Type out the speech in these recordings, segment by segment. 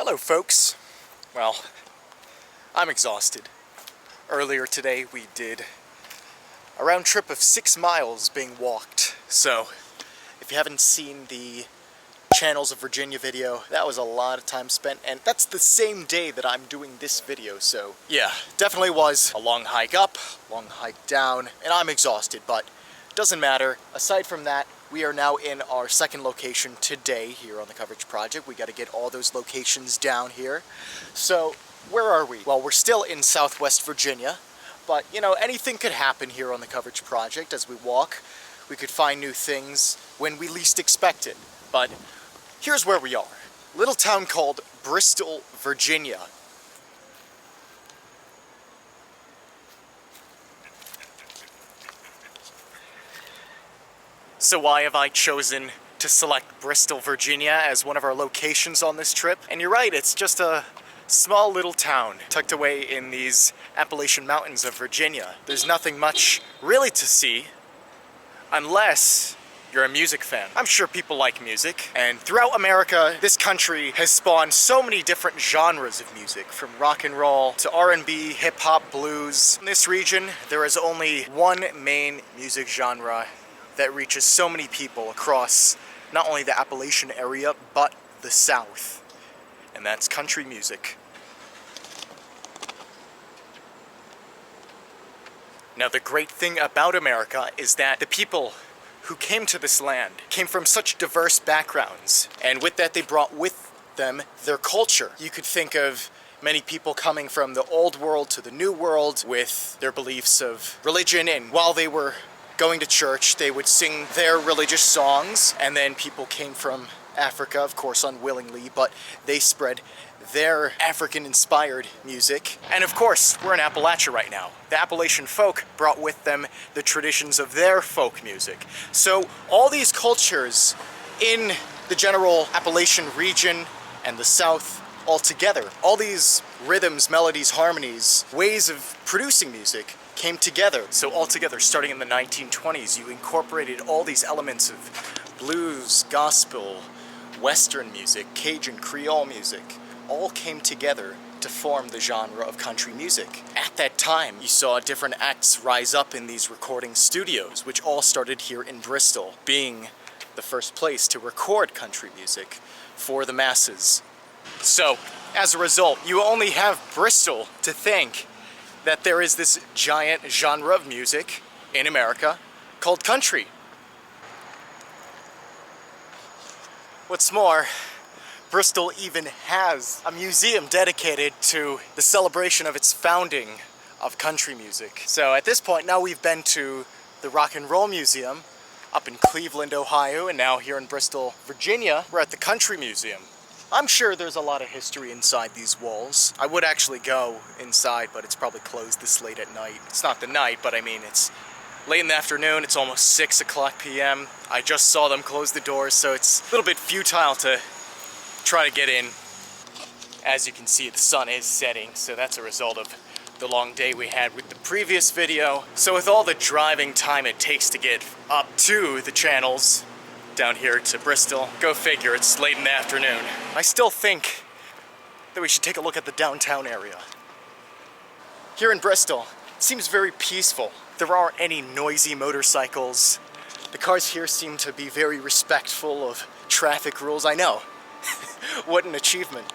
Hello folks. Well, I'm exhausted. Earlier today we did a round trip of 6 miles being walked. So, if you haven't seen the Channels of Virginia video, that was a lot of time spent, and that's the same day that I'm doing this video, so yeah, definitely was a long hike up, long hike down, and I'm exhausted, but doesn't matter. Aside from that, we are now in our second location today here on the coverage project. We got to get all those locations down here. So, where are we? Well, we're still in Southwest Virginia, but you know, anything could happen here on the coverage project as we walk. We could find new things when we least expect it. But here's where we are. A little town called Bristol, Virginia. So why have I chosen to select Bristol, Virginia as one of our locations on this trip? And you're right, it's just a small little town tucked away in these Appalachian mountains of Virginia. There's nothing much really to see unless you're a music fan. I'm sure people like music, and throughout America, this country has spawned so many different genres of music, from rock and roll to R&B, hip-hop, blues. In this region, there is only one main music genre that reaches so many people across not only the Appalachian area, but the South, and that's country music. Now, the great thing about America is that the people who came to this land came from such diverse backgrounds, and with that they brought with them their culture. You could think of many people coming from the old world to the new world with their beliefs of religion, and while they were going to church, they would sing their religious songs, and then people came from Africa, of course unwillingly, but they spread their African-inspired music. And of course, we're in Appalachia right now. The Appalachian folk brought with them the traditions of their folk music. So all these cultures in the general Appalachian region and the South all together, all these rhythms, melodies, harmonies, ways of producing music came together. So all together, starting in the 1920s, you incorporated all these elements of blues, gospel, Western music, Cajun, Creole music, all came together to form the genre of country music. At that time, you saw different acts rise up in these recording studios, which all started here in Bristol, being the first place to record country music for the masses. So, as a result, you only have Bristol to thank that there is this giant genre of music in America called country. What's more, Bristol even has a museum dedicated to the celebration of its founding of country music. So at this point, now we've been to the Rock and Roll Museum up in Cleveland, Ohio, and now here in Bristol, Virginia, we're at the Country Museum. I'm sure there's a lot of history inside these walls. I would actually go inside, but it's probably closed this late at night. It's not the night, but I mean, it's late in the afternoon. It's almost 6 o'clock p.m. I just saw them close the doors, so it's a little bit futile to try to get in. As you can see, the sun is setting, so that's a result of the long day we had with the previous video. So with all the driving time it takes to get up to the channels, down here to Bristol, go figure, it's late in the afternoon. I still think that we should take a look at the downtown area. Here in Bristol, it seems very peaceful. There aren't any noisy motorcycles. The cars here seem to be very respectful of traffic rules. I know, what an achievement.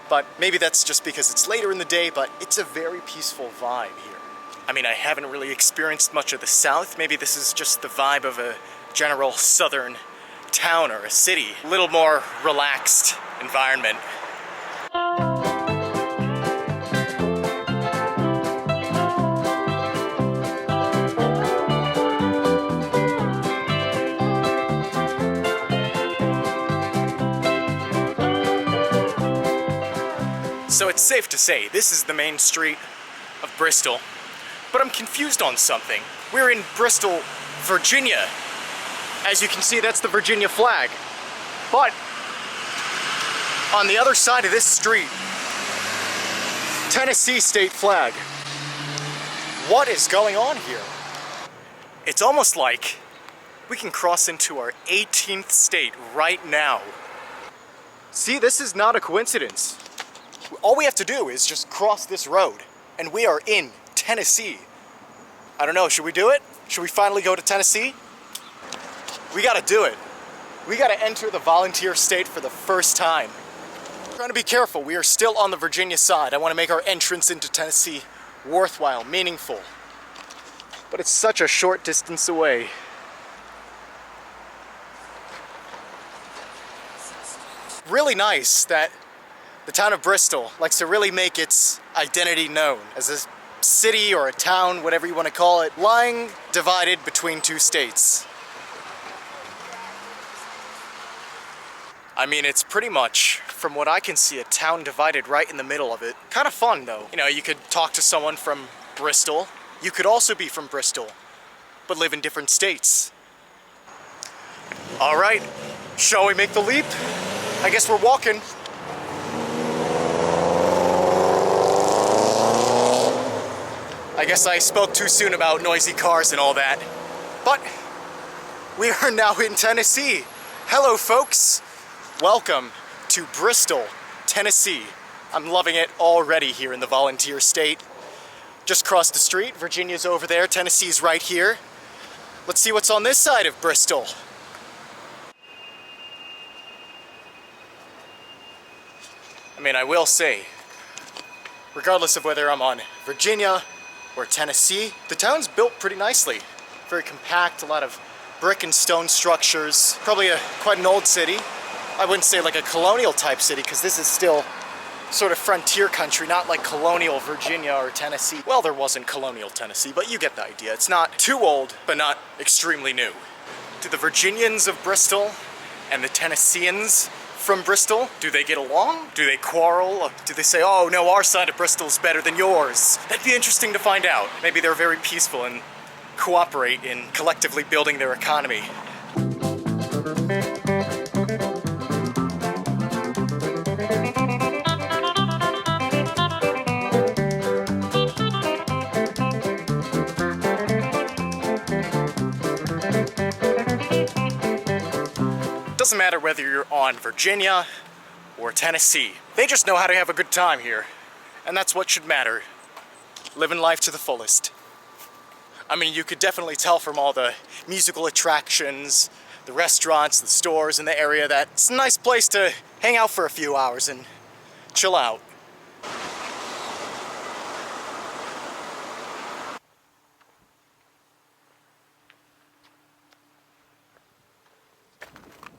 But maybe that's just because it's later in the day, but it's a very peaceful vibe here. I mean, I haven't really experienced much of the South. Maybe this is just the vibe of a general southern town or a city. A little more relaxed environment. So it's safe to say this is the main street of Bristol, but I'm confused on something. We're in Bristol, Virginia. As you can see, that's the Virginia flag. But on the other side of this street, Tennessee state flag. What is going on here? It's almost like we can cross into our 18th state right now. See, this is not a coincidence. All we have to do is just cross this road, and we are in Tennessee. I don't know, should we do it? Should we finally go to Tennessee? We gotta do it. We gotta enter the volunteer state for the first time. I'm trying to be careful, we are still on the Virginia side. I want to make our entrance into Tennessee worthwhile, meaningful. But it's such a short distance away. Really nice that the town of Bristol likes to really make its identity known as a city or a town, whatever you want to call it, lying divided between two states. I mean, it's pretty much, from what I can see, a town divided right in the middle of it. Kind of fun, though. You know, you could talk to someone from Bristol. You could also be from Bristol, but live in different states. All right, shall we make the leap? I guess we're walking. I guess I spoke too soon about noisy cars and all that. But we are now in Tennessee. Hello, folks. Welcome to Bristol, Tennessee. I'm loving it already here in the volunteer state. Just crossed the street, Virginia's over there, Tennessee's right here. Let's see what's on this side of Bristol. I mean, I will say, regardless of whether I'm on Virginia or Tennessee, the town's built pretty nicely. Very compact, a lot of brick and stone structures. Probably quite an old city. I wouldn't say like a colonial type city, because this is still sort of frontier country, not like colonial Virginia or Tennessee. Well, there wasn't colonial Tennessee, but you get the idea. It's not too old, but not extremely new. Do the Virginians of Bristol and the Tennesseans from Bristol, do they get along? Do they quarrel? Do they say, oh no, our side of Bristol's better than yours? That'd be interesting to find out. Maybe they're very peaceful and cooperate in collectively building their economy. Doesn't matter whether you're on Virginia or Tennessee. They just know how to have a good time here. And that's what should matter. Living life to the fullest. I mean, you could definitely tell from all the musical attractions, the restaurants, the stores in the area that it's a nice place to hang out for a few hours and chill out.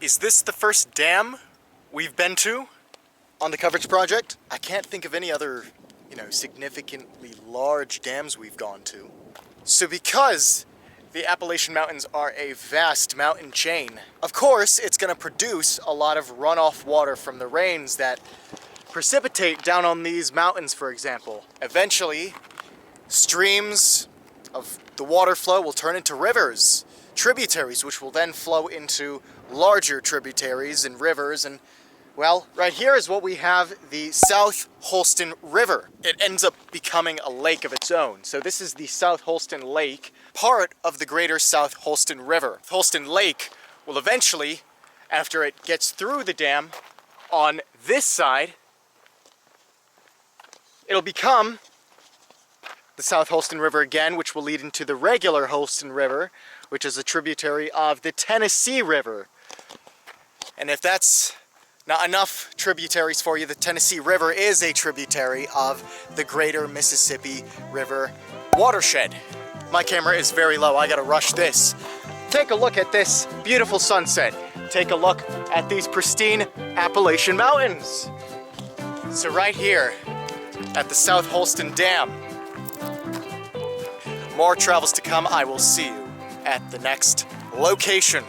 Is this the first dam we've been to on the coverage project? I can't think of any other, significantly large dams we've gone to. So because the Appalachian Mountains are a vast mountain chain, of course it's going to produce a lot of runoff water from the rains that precipitate down on these mountains, for example. Eventually, streams of the water flow will turn into rivers, tributaries, which will then flow into larger tributaries and rivers. And well, right here is what we have, the South Holston River. It ends up becoming a lake of its own. So this is the South Holston Lake, part of the greater South Holston River. Holston Lake will eventually, after it gets through the dam on this side, it'll become the South Holston River again, which will lead into the regular Holston River, which is a tributary of the Tennessee River. And if that's not enough tributaries for you, the Tennessee River is a tributary of the greater Mississippi River watershed. My camera is very low, I gotta rush this. Take a look at this beautiful sunset. Take a look at these pristine Appalachian Mountains. So right here at the South Holston Dam. More travels to come. I will see you at the next location.